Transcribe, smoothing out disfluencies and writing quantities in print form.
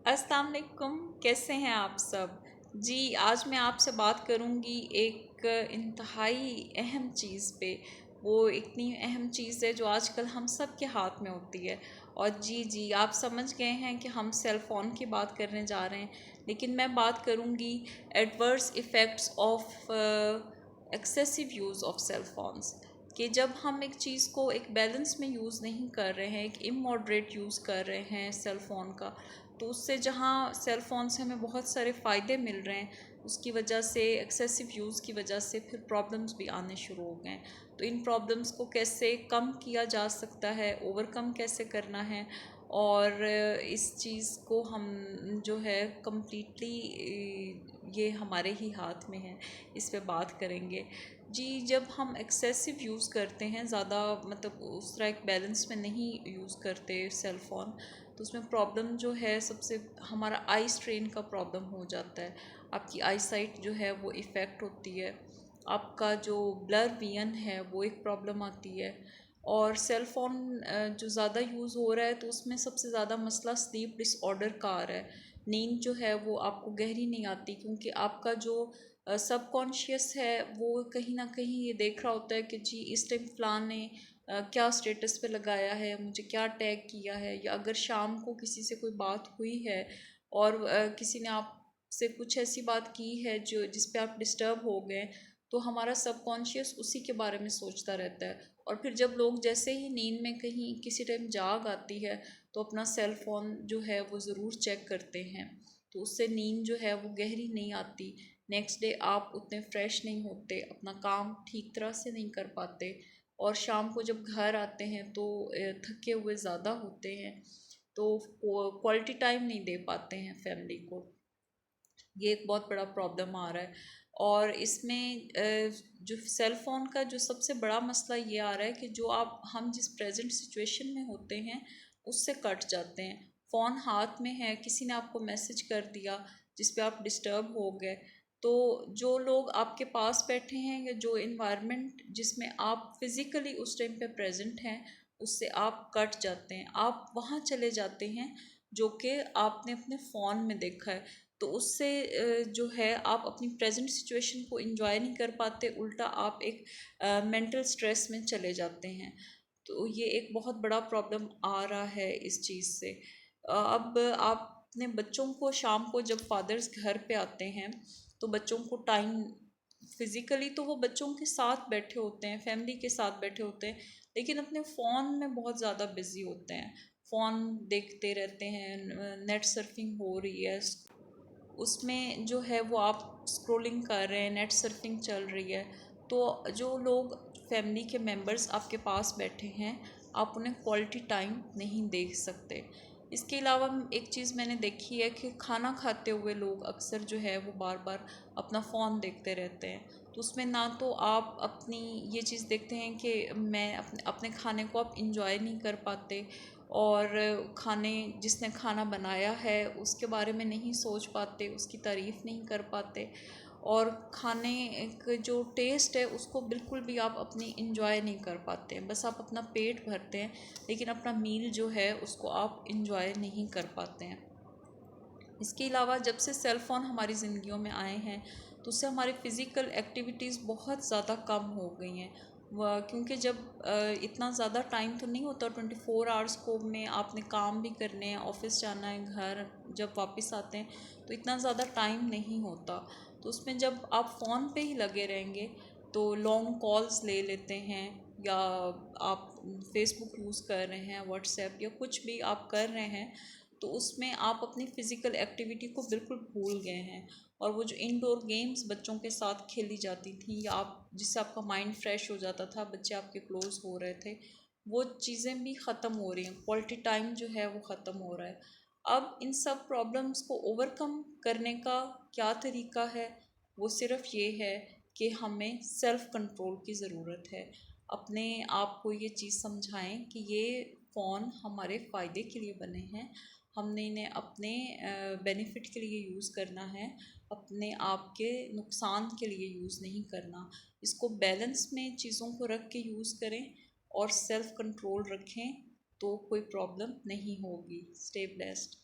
अस्सलाम वालेकुम, कैसे हैं आप सब। जी, आज मैं आपसे बात करूंगी एक इंतहाई अहम चीज़ पे। वो इतनी अहम चीज़ है जो आजकल हम सब के हाथ में होती है। और जी आप समझ गए हैं कि हम सेल फ़ोन की बात करने जा रहे हैं, लेकिन मैं बात करूंगी adverse effects of excessive use of cell phones. कि जब हम एक चीज़ को एक बैलेंस में यूज़ नहीं कर रहे हैं, एक इमॉडरेट यूज़ कर रहे हैं सेल फ़ोन का, तो उससे जहाँ सेल फ़ोन से हमें बहुत सारे फ़ायदे मिल रहे हैं, उसकी वजह से एक्सेसिव यूज़ की वजह से फिर प्रॉब्लम्स भी आने शुरू हो गए हैं। तो इन प्रॉब्लम्स को कैसे कम किया जा सकता है, ओवरकम कैसे करना है, और इस चीज़ को हम जो है कम्प्लीटली ये हमारे ही हाथ में है, इस पे बात करेंगे। जी, जब हम एक्सेसिव यूज़ करते हैं, ज़्यादा मतलब उस तरह एक बैलेंस में नहीं यूज़ करते सेल फ़ोन, तो उसमें प्रॉब्लम जो है सबसे हमारा आई स्ट्रेन का प्रॉब्लम हो जाता है। आपकी आई साइट जो है वो इफ़ेक्ट होती है, आपका जो ब्लर विजन है वो एक प्रॉब्लम आती है। और सेल फ़ोन जो ज़्यादा यूज़ हो रहा है तो उसमें सबसे ज़्यादा मसला स्लीप डिसऑर्डर का आ रहा है। नींद जो है वो आपको गहरी नहीं आती, क्योंकि आपका जो सबकॉन्शियस है वो कहीं ना कहीं ये देख रहा होता है कि जी इस टाइम फ़लाँ ने क्या स्टेटस पे लगाया है, मुझे क्या टैग किया है, या अगर शाम को किसी से कोई बात हुई है और किसी ने आपसे कुछ ऐसी बात की है जो जिस पे आप डिस्टर्ब हो गए, तो हमारा सबकॉन्शियस उसी के बारे में सोचता रहता है। और फिर जब लोग जैसे ही नींद में कहीं किसी टाइम जाग आती है, तो अपना सेल फ़ोन जो है वो ज़रूर चेक करते हैं। तो उससे नींद जो है वो गहरी नहीं आती, नेक्स्ट डे आप उतने फ्रेश नहीं होते, अपना काम ठीक तरह से नहीं कर पाते, और शाम को जब घर आते हैं तो थके हुए ज़्यादा होते हैं, तो क्वालिटी टाइम नहीं दे पाते हैं फैमिली को। ये एक बहुत बड़ा प्रॉब्लम आ रहा है। और इसमें जो सेल फ़ोन का जो सबसे बड़ा मसला ये आ रहा है कि जो आप हम जिस प्रेजेंट सिचुएशन में होते हैं उससे कट जाते हैं। फ़ोन हाथ में है, किसी ने आपको मैसेज कर दिया जिस पे आप डिस्टर्ब हो गए, तो जो लोग आपके पास बैठे हैं या जो इन्वायरमेंट जिसमें आप फिज़िकली उस टाइम पे प्रेजेंट हैं, उससे आप कट जाते हैं, आप वहाँ चले जाते हैं जो कि आपने अपने फ़ोन में देखा है। तो उससे जो है आप अपनी प्रेजेंट सिचुएशन को एंजॉय नहीं कर पाते, उल्टा आप एक मेंटल स्ट्रेस में चले जाते हैं। तो ये एक बहुत बड़ा प्रॉब्लम आ रहा है इस चीज़ से। अब आप अपने बच्चों को शाम को जब फादर्स घर पे आते हैं, तो बच्चों को टाइम फिज़िकली तो वो बच्चों के साथ बैठे होते हैं, फैमिली के साथ बैठे होते हैं, लेकिन अपने फ़ोन में बहुत ज़्यादा बिज़ी होते हैं। फ़ोन देखते रहते हैं, नेट सर्फिंग हो रही है, उसमें जो है वो आप स्क्रॉलिंग कर रहे हैं, नेट सर्फिंग चल रही है। तो जो लोग फैमिली के मेंबर्स आपके पास बैठे हैं, आप उन्हें क्वालिटी टाइम नहीं दे सकते। इसके अलावा एक चीज़ मैंने देखी है कि खाना खाते हुए लोग अक्सर जो है वो बार बार अपना फ़ोन देखते रहते हैं। तो उसमें ना तो आप अपनी ये चीज़ देखते हैं कि मैं अपने अपने खाने को आप इंजॉय नहीं कर पाते, और खाने जिसने खाना बनाया है उसके बारे में नहीं सोच पाते, उसकी तारीफ़ नहीं कर पाते, और खाने एक जो टेस्ट है उसको बिल्कुल भी आप अपनी इंजॉय नहीं कर पाते हैं। बस आप अपना पेट भरते हैं, लेकिन अपना मील जो है उसको आप इंजॉय नहीं कर पाते हैं। इसके अलावा जब से सेल फ़ोन हमारी ज़िंदगियों में आए हैं, तो उससे हमारी फ़िज़िकल एक्टिविटीज़ बहुत ज़्यादा कम हो गई हैं। क्योंकि जब इतना ज़्यादा टाइम तो नहीं होता 24 आवर्स को में आपने काम भी करने हैं, ऑफिस जाना है, घर जब वापस आते हैं तो इतना ज़्यादा टाइम नहीं होता। तो उसमें जब आप फ़ोन पे ही लगे रहेंगे, तो लॉन्ग कॉल्स ले लेते हैं, या आप फेसबुक यूज़ कर रहे हैं, व्हाट्सएप या कुछ भी आप कर रहे हैं, तो उसमें आप अपनी फ़िज़िकल एक्टिविटी को बिल्कुल भूल गए हैं। और वो जो इंडोर गेम्स बच्चों के साथ खेली जाती थी, या आप जिससे आपका माइंड फ्रेश हो जाता था, बच्चे आपके क्लोज हो रहे थे, वो चीज़ें भी ख़त्म हो रही हैं, क्वालिटी टाइम जो है वो ख़त्म हो रहा है। अब इन सब प्रॉब्लम्स को ओवरकम करने का क्या तरीका है, वो सिर्फ ये है कि हमें सेल्फ़ कंट्रोल की ज़रूरत है। अपने आप को ये चीज़ समझाएं कि ये फ़ोन हमारे फ़ायदे के लिए बने हैं, हमने इन्हें अपने बेनिफिट के लिए यूज़ करना है, अपने आप के नुकसान के लिए यूज़ नहीं करना। इसको बैलेंस में चीज़ों को रख के यूज़ करें और सेल्फ़ कंट्रोल रखें, तो कोई प्रॉब्लम नहीं होगी। Stay blessed.